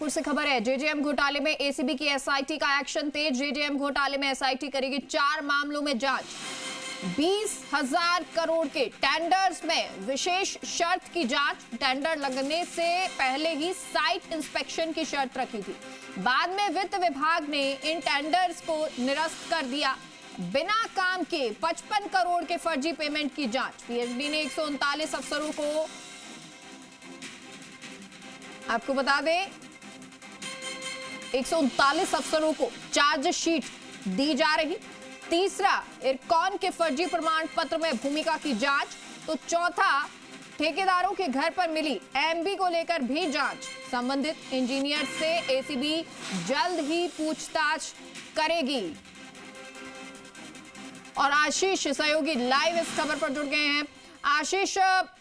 से खबर है, जेजेएम घोटाले में एसीबी की एसआईटी का एक्शन तेज। जेजेएम घोटाले में एसआईटी करेगी 4 मामलों में जांच। 20,000 करोड़ के टेंडर्स में विशेष शर्त की जांच। टेंडर लगने से पहले ही साइट इंस्पेक्शन की शर्त रखी थी, बाद में वित्त विभाग ने इन टेंडर्स को निरस्त कर दिया। बिना काम के 55 करोड़ के फर्जी पेमेंट की जांच। पीएचडी ने 139 अफसरों को, आपको बता दें, 139 अफसरों को चार्जशीट दी जा रही। तीसरा, इरकॉन के फर्जी प्रमाण पत्र में भूमिका की जांच। तो चौथा, ठेकेदारों के घर पर मिली एमबी को लेकर भी जांच। संबंधित इंजीनियर से एसीबी जल्द ही पूछताछ करेगी। और आशीष सहयोगी लाइव इस खबर पर जुड़ गए हैं। आशीष,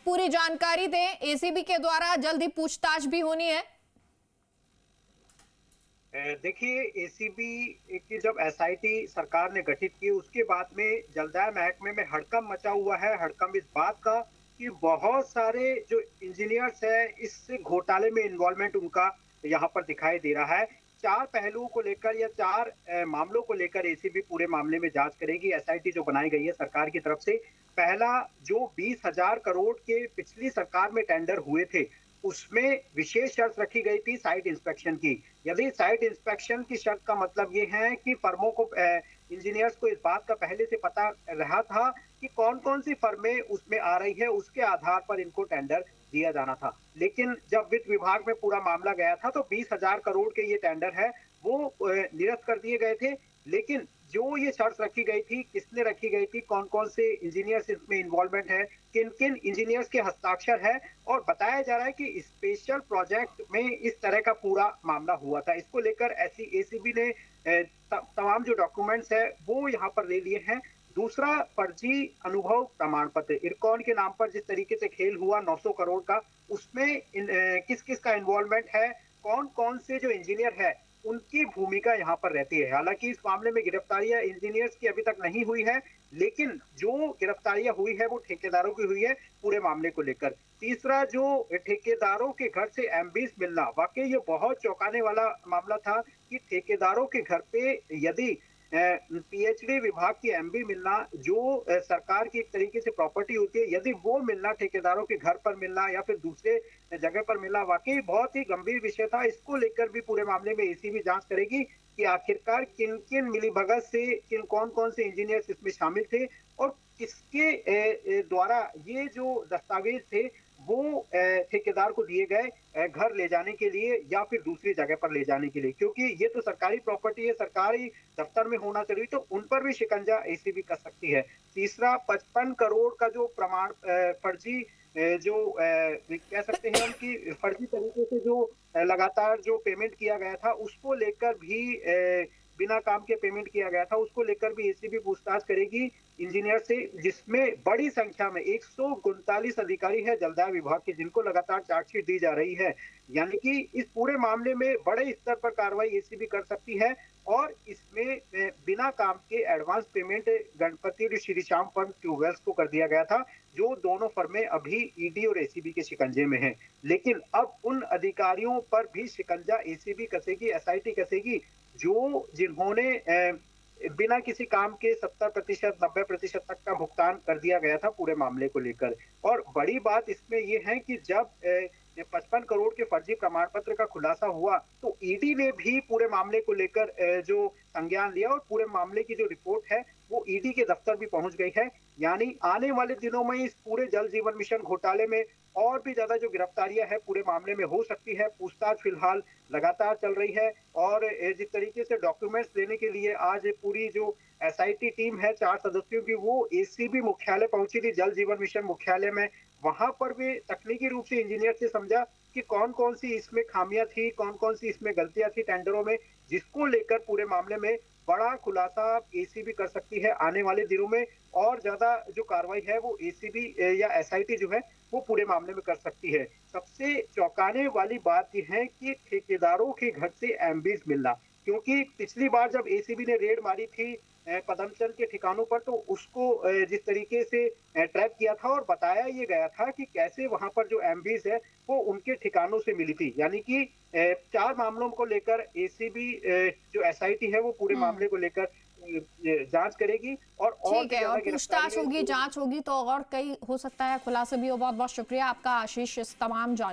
पूरी जानकारी दें, एसीबी के द्वारा जल्द ही पूछताछ भी होनी है। देखिए, एसीबी की जब एसआईटी सरकार ने गठित की, उसके बाद में जलदाय महकमे में हड़कंप मचा हुआ है। हड़कंप इस बात का कि बहुत सारे जो इंजीनियर्स हैं, इस घोटाले में इन्वॉल्वमेंट उनका यहाँ पर दिखाई दे रहा है। 4 पहलुओं को लेकर या 4 मामलों को लेकर एसीबी पूरे मामले में जांच करेगी। एसआईटी जो बनाई गई है सरकार की तरफ से, पहला जो 20,000 करोड़ के पिछली सरकार में टेंडर हुए थे, उसमें विशेष शर्त रखी गई थी साइट इंस्पेक्शन की। यदि साइट इंस्पेक्शन की शर्त का मतलब ये है कि फर्मों को, इंजीनियर्स को इस बात का पहले से पता रहा था कि कौन कौन सी फर्में उसमें आ रही है, उसके आधार पर इनको टेंडर दिया जाना था। लेकिन जब वित्त विभाग में पूरा मामला गया था तो 20,000 करोड़ के ये टेंडर है वो निरस्त कर दिए गए थे। लेकिन जो ये शर्त रखी गई थी, किसने रखी गई थी, कौन कौन से इंजीनियर्स इसमें इन्वॉल्वमेंट है, किन किन इंजीनियर्स के हस्ताक्षर है, और बताया जा रहा है कि स्पेशल प्रोजेक्ट में इस तरह का पूरा मामला हुआ था। इसको लेकर एसीबी ने तमाम जो डॉक्यूमेंट्स है वो यहाँ पर ले लिए हैं। दूसरा, फर्जी अनुभव प्रमाण पत्र, इरकॉन के नाम पर जिस तरीके से खेल हुआ 900 करोड़ का, उसमें किस किस का इन्वॉल्वमेंट है, कौन कौन से जो इंजीनियर है उनकी भूमिका यहाँ पर रहती है। हालांकि इस मामले में गिरफ्तारियां इंजीनियर्स की अभी तक नहीं हुई है, लेकिन जो गिरफ्तारियां हुई है वो ठेकेदारों की हुई है पूरे मामले को लेकर। तीसरा, जो ठेकेदारों के घर से एमबीज मिलना, वाकई ये बहुत चौंकाने वाला मामला था कि ठेकेदारों के घर पे यदि पीएचडी विभाग की एमबी मिलना, जो सरकार की एक तरीके से प्रॉपर्टी होती है, यदि वो मिलना, ठेकेदारों के घर पर मिलना या फिर दूसरे जगह पर मिलना, वाकई बहुत ही गंभीर विषय था। इसको लेकर भी पूरे मामले में एसीबी जांच करेगी कि आखिरकार किन किन मिलीभगत से कौन कौन से इंजीनियर्स इसमें शामिल थे और किसके द्वारा ये जो दस्तावेज थे वो ठेकेदार को दिए गए घर ले जाने के लिए या फिर दूसरी जगह पर ले जाने के लिए, क्योंकि ये तो सरकारी प्रॉपर्टी है, सरकारी दफ्तर में होना चाहिए, तो उन पर भी शिकंजा एसीबी कर सकती है। तीसरा, 55 करोड़ का जो प्रमाण फर्जी जो कह सकते हैं हम कि फर्जी तरीके से जो लगातार जो पेमेंट किया गया था, उसको लेकर भी बिना काम के पेमेंट किया गया था, उसको लेकर भी एसीबी पूछताछ करेगी इंजीनियर से, जिसमें बड़ी संख्या में 139 अधिकारी है जलदाय विभाग के, जिनको लगातार चार्जशीट दी जा रही है। यानी कि इस पूरे मामले में बड़े स्तर पर कार्रवाई एसीबी कर सकती है। और इसमें बिना काम के एडवांस पेमेंट गणपति और श्री श्याम फर्म ट्यूबवेल्स को कर दिया गया था, जो दोनों फर्में अभी ईडी और एसीबी के शिकंजे में हैं। लेकिन अब उन अधिकारियों पर भी शिकंजा एसीबी कसेगी, एसआईटी कसेगी, जिन्होंने बिना किसी काम के 70% 90% तक का भुगतान कर दिया गया था पूरे मामले को लेकर। और बड़ी बात इसमें यह है कि जब 55 करोड़ के फर्जी प्रमाण पत्र का खुलासा हुआ तो ईडी ने भी पूरे मामले को लेकर जो संज्ञान लिया और पूरे मामले की जो रिपोर्ट है वो ईडी के दफ्तर भी पहुंच गई है। यानी आने वाले दिनों में इस पूरे जल जीवन मिशन घोटाले में और भी ज्यादा जो गिरफ्तारियां है पूरे मामले में हो सकती है। पूछताछ फिलहाल लगातार चल रही है और जिस तरीके से डॉक्यूमेंट्स लेने के लिए आज पूरी जो एसआईटी टीम है 4 सदस्यों की, वो एसीबी मुख्यालय पहुंची थी, जल जीवन मिशन मुख्यालय में। वहां पर भी तकनीकी रूप से इंजीनियर से समझा कि कौन कौन सी इसमें खामियां थी, कौन कौन सी इसमें गलतियां थी टेंडरों में, जिसको लेकर पूरे मामले में बड़ा खुलासा एसीबी कर सकती है आने वाले दिनों में। और ज्यादा जो कार्रवाई है वो एसीबी या एसआईटी जो है वो पूरे मामले में कर सकती है। सबसे चौंकाने वाली बात यह है कि ठेकेदारों के घर से एमबीज मिलना, क्योंकि पिछली बार जब एसीबी ने रेड मारी थी कदमचंद के ठिकानों पर, तो उसको जिस तरीके से ट्रैप किया था और बताया ये गया था कि कैसे वहां पर जो एमवीज है वो उनके ठिकानों से मिली थी। यानी कि 4 मामलों को लेकर एसीबी जो एसआईटी है वो पूरे मामले को लेकर जांच करेगी और ठीक भी है, और ज्यादा पूछताछ होगी, जांच होगी तो और कई हो सकता है खुलासे भी हो। बहुत बहुत शुक्रिया आपका आशीष इस तमाम जान